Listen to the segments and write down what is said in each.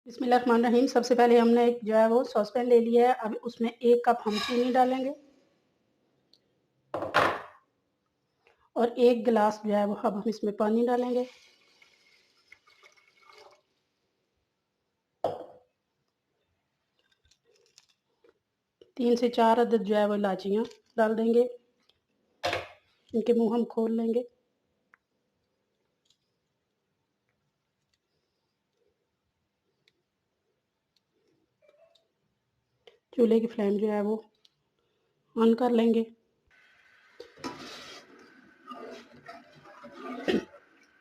बिस्मिल्लाहिर्रहमानिर्रहीम। सबसे पहले हमने एक जो है वो सॉसपैन ले लिया है। अब उसमें 1 कप हम चीनी डालेंगे और 1 गिलास जो है वो अब हम इसमें पानी डालेंगे। तीन से चार अदद जो है वो इलायचियाँ डाल देंगे। इनके मुंह हम खोल लेंगे। चूल्हे की फ्लेम जो है वो ऑन कर लेंगे।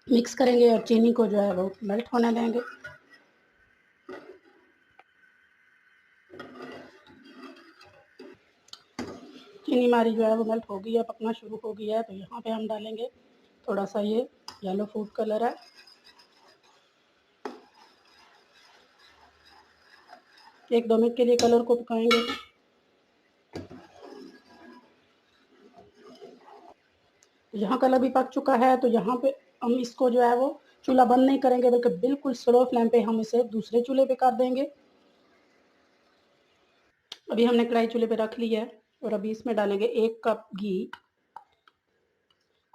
मिक्स करेंगे और चीनी को जो है वो मेल्ट होने देंगे। चीनी हमारी जो है वो मेल्ट हो गई है, पकना शुरू हो गया है। तो यहाँ पे हम डालेंगे थोड़ा सा ये येलो फूड कलर है। 1-2 मिनट के लिए कलर को पकाएंगे। यहाँ कलर भी पक चुका है, तो यहाँ पे हम इसको जो है वो चूल्हा बंद नहीं करेंगे, बल्कि बिल्कुल स्लो फ्लेम पे हम इसे दूसरे चूल्हे पे कर देंगे। अभी हमने कढ़ाई चूल्हे पे रख ली है और अभी इसमें डालेंगे 1 कप घी।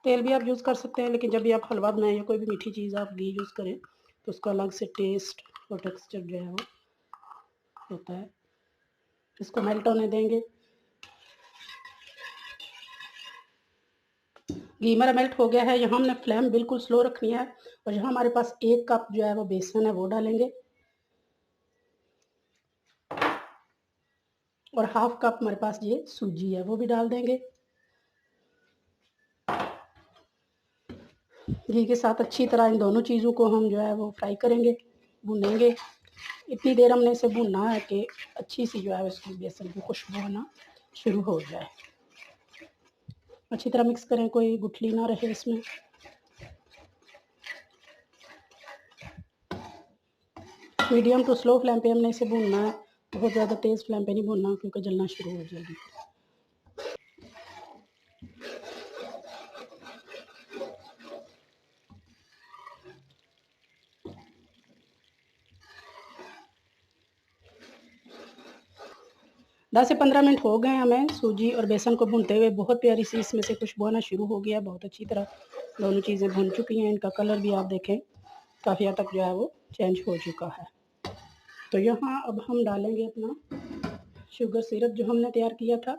तेल भी आप यूज़ कर सकते हैं, लेकिन जब भी आप हलवा बनाएं या कोई भी मीठी चीज़ आप घी यूज़ करें तो उसका अलग से टेस्ट और टेक्सचर जो है वो होता है। इसको मेल्ट होने देंगे। घी हमारा मेल्ट हो गया है। यहाँ हमने फ्लेम बिल्कुल स्लो रखनी है और यहाँ हमारे पास 1 कप जो है वो बेसन है वो डालेंगे और हाफ कप हमारे पास ये सूजी है वो भी डाल देंगे। घी के साथ अच्छी तरह इन दोनों चीज़ों को हम जो है वो फ्राई करेंगे, भूनेंगे। इतनी देर हमने इसे भूनना है कि अच्छी सी जो है उसकी बेसन की खुशबू आना शुरू हो जाए। अच्छी तरह मिक्स करें, कोई गुठली ना रहे इसमें। मीडियम टू स्लो फ्लेम पे हमने इसे भूनना है। बहुत ज़्यादा तेज़ फ्लेम पे नहीं भूनना, क्योंकि जलना शुरू हो जाएगी। 10 से 15 मिनट हो गए हमें सूजी और बेसन को भूनते हुए। बहुत प्यारी सी इसमें से खुशबू आना शुरू हो गया। बहुत अच्छी तरह दोनों चीज़ें भून चुकी हैं। इनका कलर भी आप देखें काफ़ी हद तक जो है वो चेंज हो चुका है। तो यहाँ अब हम डालेंगे अपना शुगर सिरप जो हमने तैयार किया था।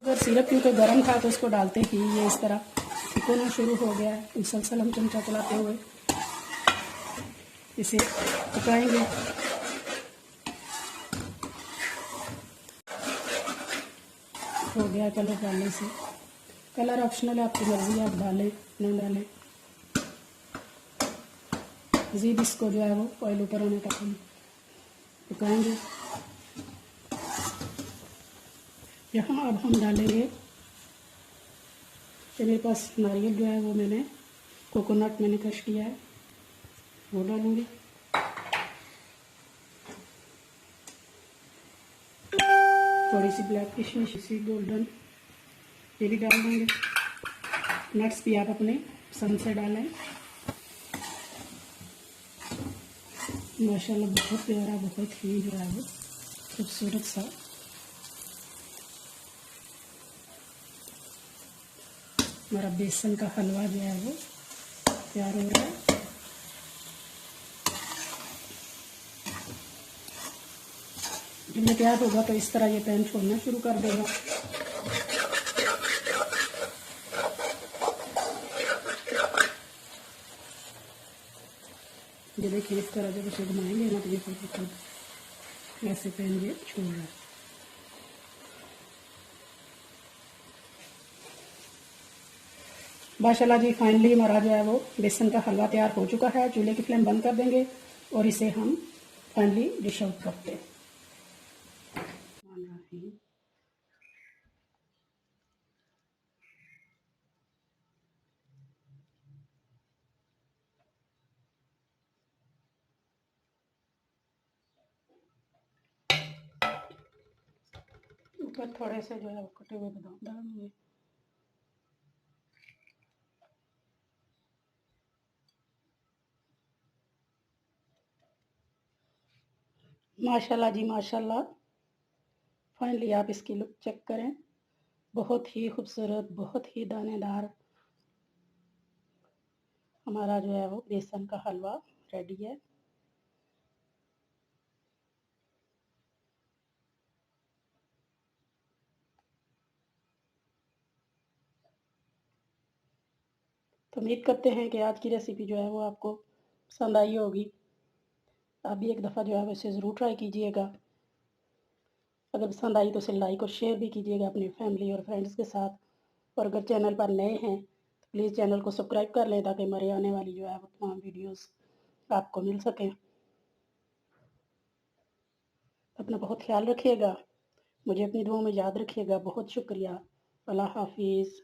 शुगर सिरप क्योंकि गर्म था तो इसको डालते ही ये इस तरह थिकोना शुरू हो गया है। मुसलसल हम चमचा चलाते हुए इसे पकाएंगे। हो गया कलर डालने से। कलर ऑप्शनल है, आपकी मर्जी है, आप डालें नहीं डालें। मज़ीद इसको जो है वो ऑयल ऊपर आने तक हम पकाएंगे। यहाँ अब हम डालेंगे, तो मेरे पास नारियल जो है वो मैंने कोकोनट मैंने क्रश किया है वो डालूंगी। थोड़ी सी ब्लैक किशमिश सी गोल्डन ये भी डाल देंगे। नट्स भी आप अपने पसंद से डालें। माशाल्लाह बहुत प्यारा, बहुत ही जो है वो खूबसूरत सा हमारा बेसन का हलवा जो है वो तैयार हो रहा है। जब ये तैयार होगा तो इस तरह ये पैन छोड़ना शुरू कर देगा। ये देखिए इस तरह जब इसे घुमाएंगे ना तो ये खुद ऐसे पैन ये छोड़ रहा है। माशाल्लाह जी, फाइनली हमारा जो है वो बेसन का हलवा तैयार हो चुका है। चूल्हे की फ्लेम बंद कर देंगे और इसे हम फाइनली डिश आउट करते हैं। ऊपर थोड़े से जो है वो कटे हुए बादाम डालूंगी। माशाल्लाह जी माशाल्लाह। फाइनली आप इसकी लुक चेक करें, बहुत ही खूबसूरत, बहुत ही दानेदार हमारा जो है वो बेसन का हलवा रेडी है। तो उम्मीद करते हैं कि आज की रेसिपी जो है वो आपको पसंद आई होगी। आप भी एक दफ़ा जो है वो इसे ज़रूर ट्राई कीजिएगा। अगर पसंद आई तो इसे लाइक और शेयर भी कीजिएगा अपनी फैमिली और फ्रेंड्स के साथ। और अगर चैनल पर नए हैं तो प्लीज़ चैनल को सब्सक्राइब कर लें ताकि हमारे आने वाली जो है वो तमाम वीडियोस आपको मिल सकें। अपना बहुत ख्याल रखिएगा, मुझे अपनी दुआओं में याद रखिएगा। बहुत शुक्रिया। अल्लाह हाफिज़।